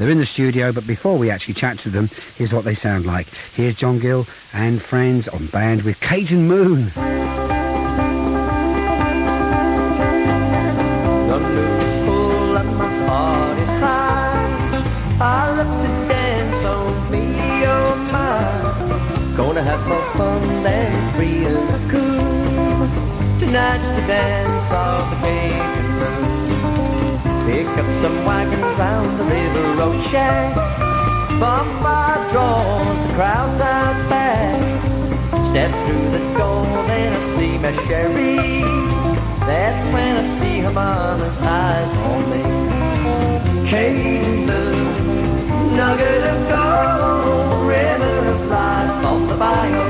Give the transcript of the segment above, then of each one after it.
They're in the studio, but before we actually chat to them, here's what they sound like. Here's John Gill and friends on band with Cajun Moon. I love to dance on me, oh my. Gonna have more fun than free and cool. Tonight's the dance of the Cajun Moon. Pick up some wagons round the river road shack. Bonfire draws the crowds out back. Step through the door, then I see my Sherry. That's when I see her mama's eyes on me. Cajun Moon, nugget of gold, river of life on the bayou.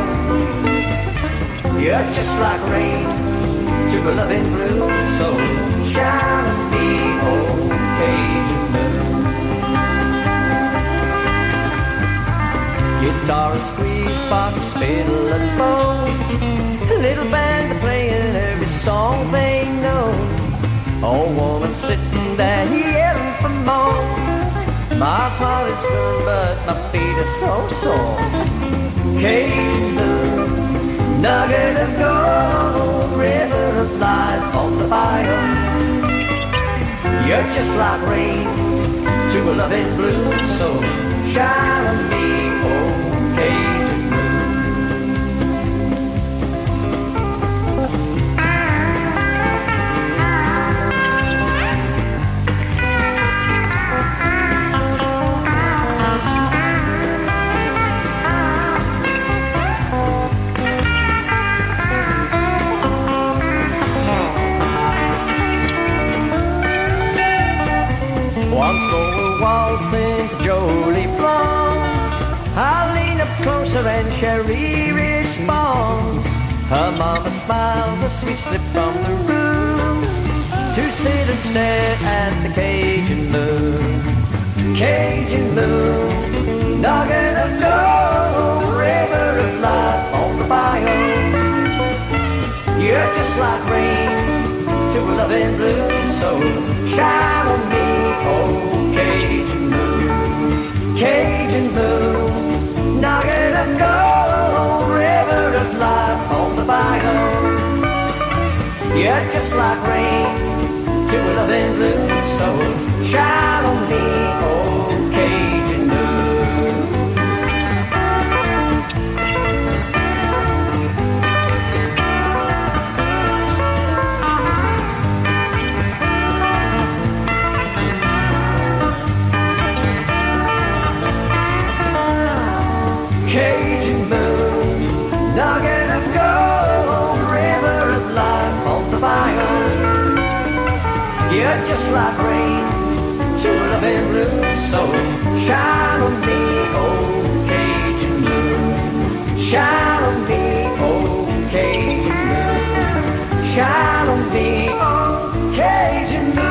You're just like rain to a loving blue, so shine on me, oh Cajun Moon. Guitar squeeze, box, fiddle and bow. Little band playing every song they know. Old woman sitting there yelling for more. My heart is done, but my feet are so sore. Cajun Moon, nugget of gold, river of life on the bayou. You're just like rain to a loving blue, so shine on me, oh Cajun Moon. Once more waltzing to Jolie Blonde, I lean up closer and Sherry responds. Her mama smiles as we slip from the room to sit and stare at the Cajun Moon. Cajun Moon, nugget of gold, river of life on the bayou. You're just like rain to a loving blue, so shine on me, oh Cajun Moon. Cajun Moon, nugget of gold, river of life on the bayou. You're just like rain to a loving blue, so shine on me, oh Cajun Moon. Cajun Moon, nugget of gold, river of life on the bayou. You're just like rain to a loving blue, so shine on me, oh Cajun Moon. Shine on me, oh Cajun Moon. Shine on me, oh Cajun Moon.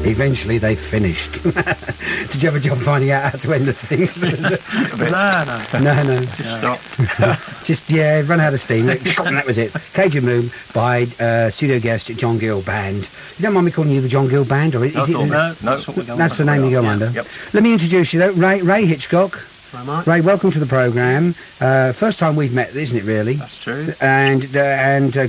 Eventually they finished. Did you have a job finding out how to end the thing? No. Just stop. Just, yeah, run out of steam. That was it. Cajun Moon by studio guest John Gill Band. You don't mind me calling you the John Gill Band? Or is it? No, that's what we're going That's the name you go under? Yep. Let me introduce you, though. Ray Hitchcock. Hi, Mark. Ray, welcome to the programme. First time we've met, isn't it, really? That's true. And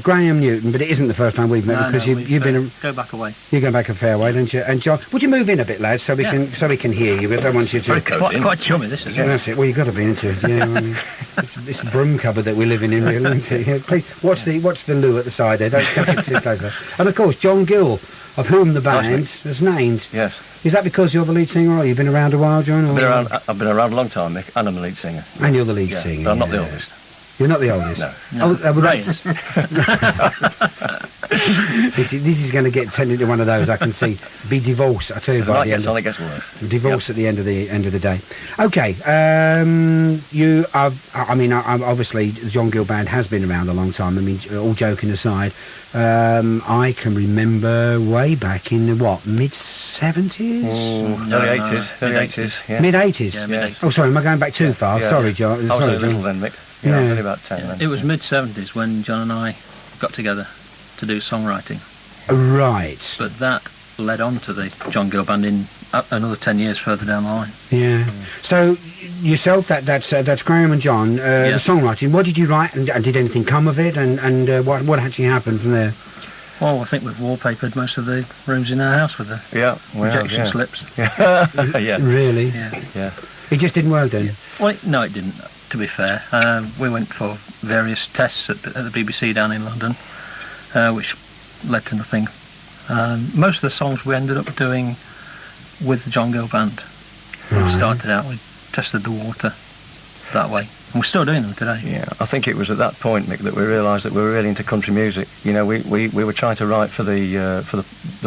Graham Newton, but it isn't the first time we've met because you've been go back away. You're going back a fair way, don't you? And John, would you move in a bit, lads, so we can hear you? I don't want you to. Quite chummy, this is. Yeah, that's it. Well, you've got to be into it. Yeah, I mean, it's the broom cupboard that we're living in, really, isn't it? Yeah, please watch the loo at the side there. Don't get too close there. And of course, John Gill, of whom the band is named. Yes. Is that because you're the lead singer, or you've been around a while, John? I've been around a long time, Mick, and I'm the lead singer. And you're the lead singer. But I'm not the oldest. You're not the oldest? No. Oh, well, that's... This is going to get turned into one of those. I can see. Be divorce. I tell you, by the end. It gets worse. Divorce at the end of the day. Okay. You are. I mean, obviously, the John Gill Band has been around a long time. I mean, all joking aside, I can remember way back in the mid-70s, Early 80s. Yeah. mid-80s. Yeah, mid-80s. Oh, sorry, am I going back too far? Yeah, Sorry, yeah. John. I was Sorry, a little John. then, Mick. Yeah. I was only about 10 then. It was mid-70s when John and I got together to do songwriting. Right. But that led on to the John Gill Band in another 10 years further down the line. Yeah. So yourself, that's Graham and John. The songwriting. What did you write, and did anything come of it? And what actually happened from there? Well, I think we've wallpapered most of the rooms in our house with the rejection slips. Yeah. Yeah. Really? Yeah. It just didn't work then. Well, no, it didn't. To be fair, we went for various tests at the BBC down in London, which led to nothing. Most of the songs we ended up doing with the John Gill Band. When we started out, we tested the water that way, and we're still doing them today. Yeah, I think it was at that point, Mick, that we realised that we were really into country music. You know, we were trying to write for the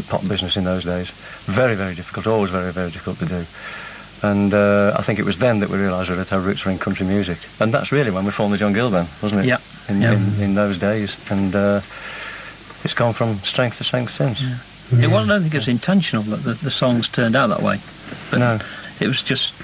pop business in those days. Very, very difficult. Always very, very difficult to do. And I think it was then that we realised that our roots were in country music, and that's really when we formed the John Gill Band, wasn't it? Yeah. In those days, and it's gone from strength to strength since. Yeah. I don't think it was intentional that the songs turned out that way. But No. it was just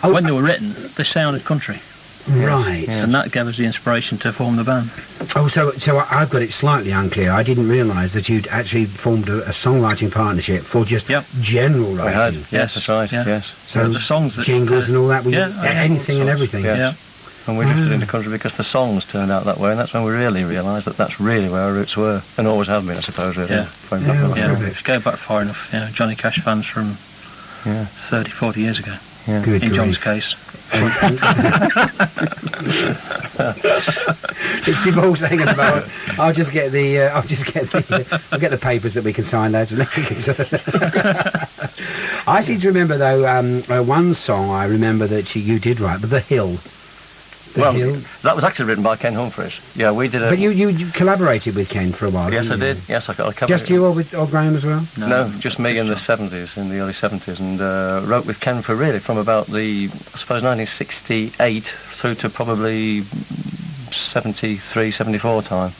when they were written, they sounded country, Right. Yes. and that gave us the inspiration to form the band. Oh, so I've got it slightly unclear. I didn't realise that you'd actually formed a songwriting partnership for just general We had, writing. yes, that's right, Yeah. yes. So the songs that jingles and all that, yeah, anything and everything. Yeah. Yeah. And we drifted into country because the songs turned out that way, and that's when we really realised that that's really where our roots were, and always have been, I suppose, really. Yeah. Going back a lot. Yeah, Terrific. if you go back far enough, Johnny Cash fans from Yeah. 30, 40 years ago, Yeah. Good in John's grief. case. It's divorce hanging about. I'll get the papers that we can sign, lads. And I seem to remember though one song I remember that you did write, but The Hill. The Hill. That was actually written by Ken Humphries. Yeah, we did a... But you collaborated with Ken for a while. Yes, I didn't you? did. Yes, I covered Just it. you or Graham as well? No, just me in the John. 70s, in the early 70s, and wrote with Ken for really from about the, I suppose, 1968 through to probably 73, 74 time.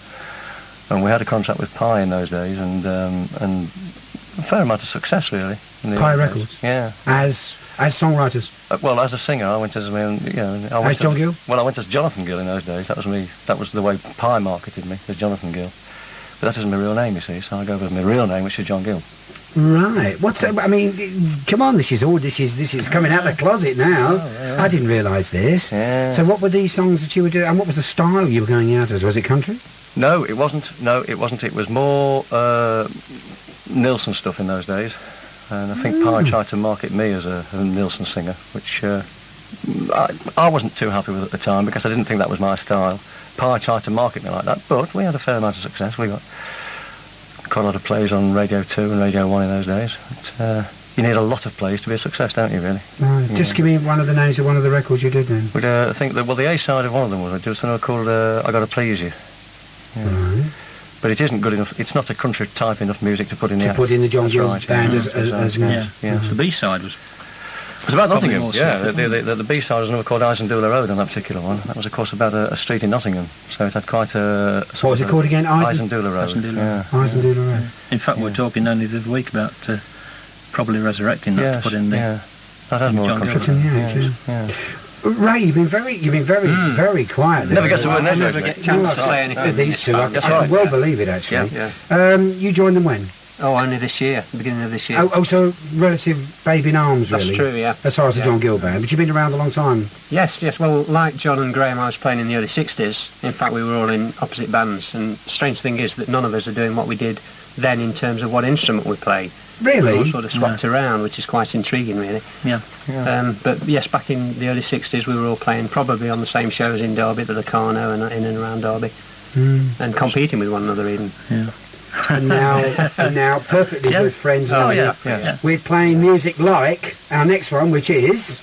And we had a contract with Pye in those days, and a fair amount of success, really. in the Pye early days. Records? Yeah. As songwriters. Well, as a singer, I went as As John Gill? Well, I went as Jonathan Gill in those days. That was me. That was the way Pye marketed me, as Jonathan Gill. But that isn't my real name, you see. So I go with my real name, which is John Gill. Right. What's that? I mean, come on. This is coming out of the closet now. I didn't realise this. Yeah. So what were these songs that you were doing, and what was the style you were going out as? Was it country? No, it wasn't. No, it wasn't. It was more Nilsson stuff in those days. And I think Pye tried to market me as a Nilsson singer, which I wasn't too happy with at the time because I didn't think that was my style. Pye tried to market me like that, but we had a fair amount of success. We got quite a lot of plays on Radio 2 and Radio 1 in those days. But, you need a lot of plays to be a success, don't you, really? Right. Just give me one of the names of one of the records you did then. But I think that, the A-side of one of them was I did something called I Gotta Please You. Yeah. Right. But it isn't good enough. It's not a country type enough music to put in the To put in the John That's Gill right, Band yeah. as Yeah. The B-side was It was about Probably Nottingham, more yeah. so. The B-side was another called Isendula Road on that particular one. That was, of course, about a street in Nottingham. So it had quite a... What was it called again? Isendula Road. Isendula Yeah. Isendula Road. In fact, we were talking only the other week about probably resurrecting that Yes, to put in the... yeah. That has in more John Gill. country. Yeah, Yeah. Ray, you've been very, very quiet there. Never gets a word in I edgeways, never mate. get a chance to No, say anything. These two, I That's can right. well believe it actually. Yeah. You joined them when? Oh, only this year, the beginning of this year. Oh, so relative baby in arms, really. That's true, yeah. As far as the Yeah. John Gill Band, but you've been around a long time. Yes. Well, like John and Graham, I was playing in the early 60s. In fact, we were all in opposite bands. And strange thing is that none of us are doing what we did then in terms of what instrument we play. Really? We all sort of swapped around, which is quite intriguing, really. Yeah. But yes, back in the early 60s, we were all playing probably on the same shows in Derby, the Locarno and in and around Derby, and competing with one another even. Yeah. And now perfectly Yeah. good friends. Oh, and yeah. Yeah. We're playing music like our next one, which is